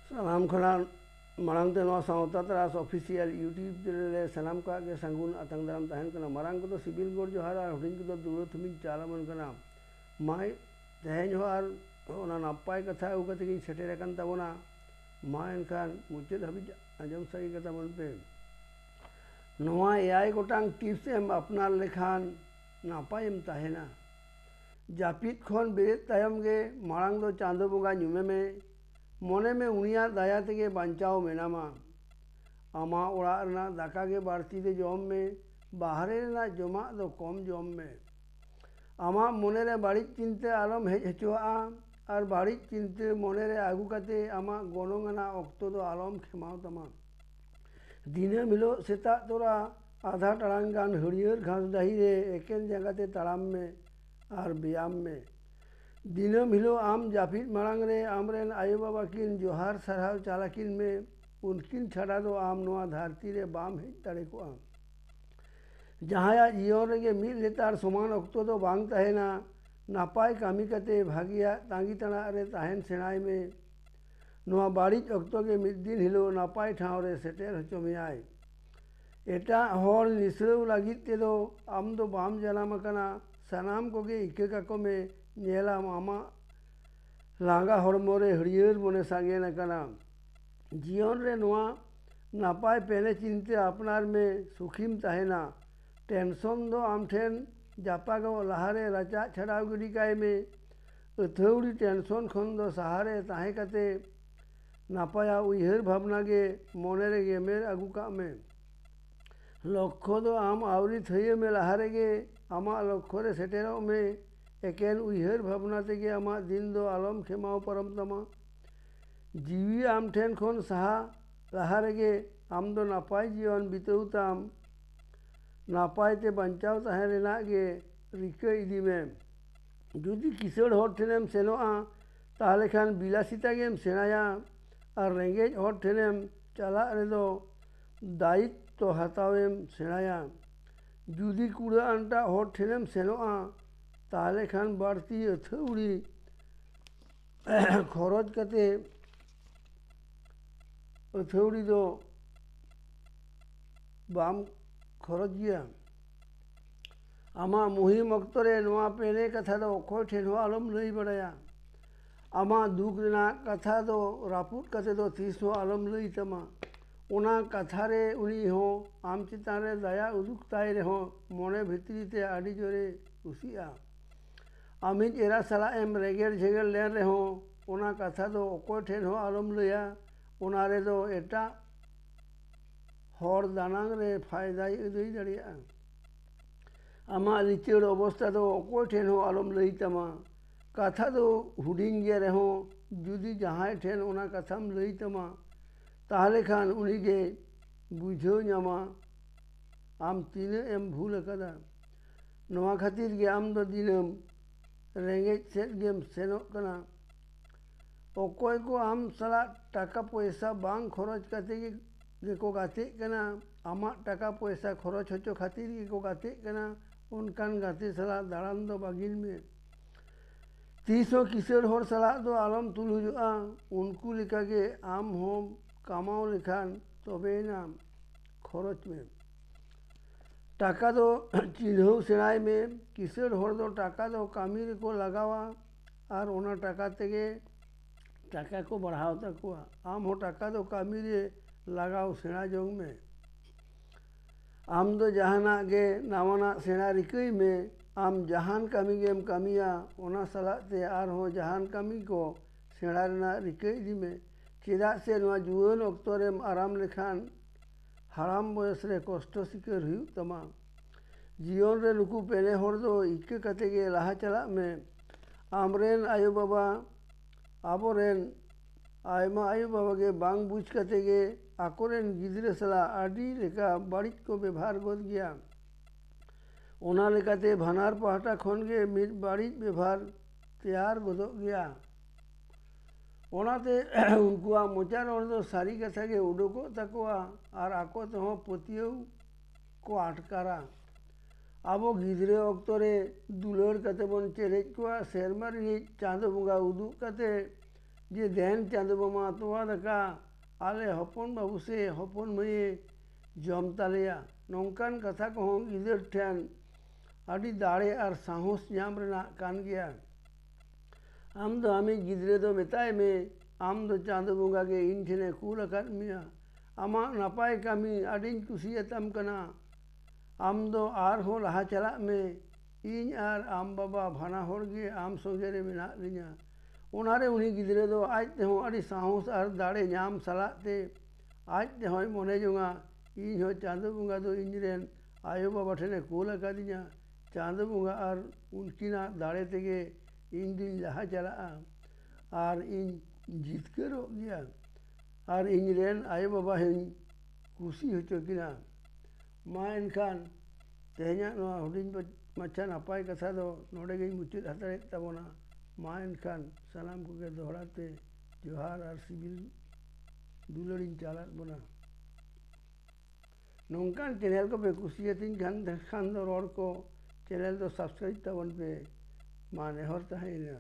सानाम खनान मांग ते नवा सावता तरास ऑफिशियल यूट्यूब चैनल रे सनाम का के संगुन आतंग दाराम तहन कना मांग को सिबिल गोर जोहार और हुडिंग को दुरो थुमिन चाला मन कना माय तेहेन जोहार ओना नापाय कथा उगत की सेटेर कन तबोना मा एनखान मुचेद हबि आजम सही कथा मन पे नवा एआई गोटांग टिप्स एम अपनार लेखान नापाय एम ताहेना जापिद खन बेरेद तायम गे मांग दो चांदो बोंगा ᱧᱩᱢᱮ में मोने में उनिया दाया तेगे बांचाओ मेनामा आमा ओड़ा रना दाका के बाड़ती दे जॉम में बाहरे ना जमा दो कम जॉम में आमा मोने रे बाड़ी चिंते आलम हेज हचुआ और बाड़ी चिंते मोने रे आगू कते आमा गोनोंगना ऑक्तो दो आलम खेमाओ तमा दिने मिलो सेता तोरा आधा टांग गान हरियर घास दही रे एकेन जगते ताड़ाम में और ब्याम में दिनम हिलो आम जाफिद मांग रे आमरेन आयो बाबा किन जोहार सरहाव चालाकिन में उनकिन छड़ा दो आम नोआ धरती रे बाम हेज तड़े को आम जहाया जीवन रे मिल लेतार समान अक्तो दो बांग तहेना नापाय कामी कते भागिया तांगी तना रे तहन सेनाय में नोआ बाड़िज अक्तो के मिद दिन हिलो नापाय ठाव रे सेटेर हचो मेयाय एटा हर निसरव लागित ते दो आम दो बाम जनाम कना सनाम को गे इके काको में नेला मामा लांगा हड़मोरे हरियर मने सांगे नकना जीवन रे नोआ नापाय पेने चिंते अपनार में सुखीम तहेना टेंशन दो आम ठेन जापा गो लहारे रचा छड़ाव गिरी काय में अथौड़ी टेंशन खन दो सहारे ताहे कते नापाया उइहर भावना गे मोने रे गेमेर आगू का में लक्ष्य दो आम आवरी थये में लहारे गे आमा लक्ष्य रे सेटेरो में एकेन उइहर भावना तेगे आमा दिन दो आलम खेमाओ परम तमा जीवी आम ठेन खन सहा लहारे गे आम दो नापाय जीवन बितौताम नापाय ते बंचाव तहे रेना गे रिका इदी में जुदी किसड़ हर ठेनेम सेनोआ ताहले खान बिलासिता गेम सेनाया और रेंगेज हर ठेनेम चला रे दो दायित्व हतावेम सेनाया जुदी कूड़ा अंटा हर ठेनेम सेनोआ ताहले खान बाड़ती अथौड़ी खरच कते अथौड़ी दो बाम खरच गया आमा मुहिम अक्तरे नोआ पेने कथा दो अखोय ठेन आलम लई बड़ाया आमा दुख रेना कथा दो रापुट कते दो तीस आलम लई तमा ओना कथा रे उनी हो आम चितान रे दया उदुक ताय रे हो मोने भितरी ते आडी जोरे कुसिया आमिज एरा सला एम रेगेर झेगेर लेन रे हो ओना कथा दो अखोय ठेन हो आलम लया ओना रे दो एटा हर दानांग रे फायदा इदई दड़िया आमा लिचड़ अवस्था दो अखोय ठेन हो आलम लई तमा कथा दो हुडिंग गे रे हो जुदी जहाय ठेन ओना कथाम लई तमा ताहले खान उनी गे बुझो ᱧᱟᱢᱟ आम तीने एम भूल कदा नोआ खातिर गे आम दो दिनम रेंगेज सेट गेम सेनोक कना अकोय को आम सला टाका पैसा बांग खरच कते गे को गाते कना आमा टाका पैसा खरच होचो खातिर गे को गाते कना उनकान गाते सला दाड़ान दो बागिन में तीसो किसर हर सला दो आलम तुल हुजुआ उनको लिखा के आम होम कामाओ लिखान तबे नाम खरच में टाका दो चिन्हौ सेनाय में किसर हर दो टाका दो कामी रे को लगावा और ओना टाका तेगे टाका को बढ़ाओ तकुआ आम हो टाका दो कामी रे लगाओ सेना जोंग में आम दो जहाना गे नावाना सेना रिकई में आम जहान कामी गेम कामिया ओना सला ते आर हो जहान कामी को सेना रेना रिकई दी में चेदा से नवा जुआन अक्तो रे आराम लेखान हाराम बयस रे कष्ट शिकर हुई तमा जीवन रे नुकु पेने हर दो इके कते गे लाहा चला में आमरेन आयो बाबा आबोरेन आयमा आयो बाबा गे बांग बुझ कते गे आकोरेन गिदरे सला आडी लेका बाड़िज को व्यवहार गोद गया ओना लेकाते भानार पहाटा खन गे मिद बाड़िज व्यवहार तैयार गोदो गया ओनाते उनकुआ मोचा रोड दो सारी कथा के उडोको तकुआ और आको तो पतियो को आटकारा आबो गिदरे अक्तो रे दुलर कते बन चेरेज कुआ शेरमारी चांदो बुंगा उदुक कते जे देन चांदो मामा तोवा दाका आले हपन बाबू से हपन मये जम तालेया नौकान कथा को गिदर ठेन आदि दाड़े और साहस नाम रेना कान गया आम दो आमी गिदरे दो मेताय में आम दो चांदो बंगा के इन ठेने कूल अकाद मिया आमा नापाय कामी आदिन कुसियतम कना आम दो आर हो लहा चला में इन आर आम बाबा भाना होर गे आम संगे रे मेना लिया उनारे उन्हीं गिदरे दो आज ते हो आदि साहस और दाड़े नाम सलाते आज ते हो मने जोंगा इन हो चांदो बंगा दो इन रेन आयो बाबा ठेने कूल अकादिया चांदो बंगा और उनकी ना दाड़े तेगे इन दिन लहा चला और इन जीत कर हो गया और इन रेन आयो बाबा हिन कुसी हो चुकिना मा इनखान तेहना नो हुडिन मच्छा नापाय कथा दो नोडे गई मुचुद हतरे तबोना मा इनखान सलाम को के दोहराते जोहार और सिबिल दुलड़िन चालत बना नौकान चैनल को पे कुसियतिन खान दो रोड को चैनल तो सब्सक्राइब तबन पे माने होता है ना।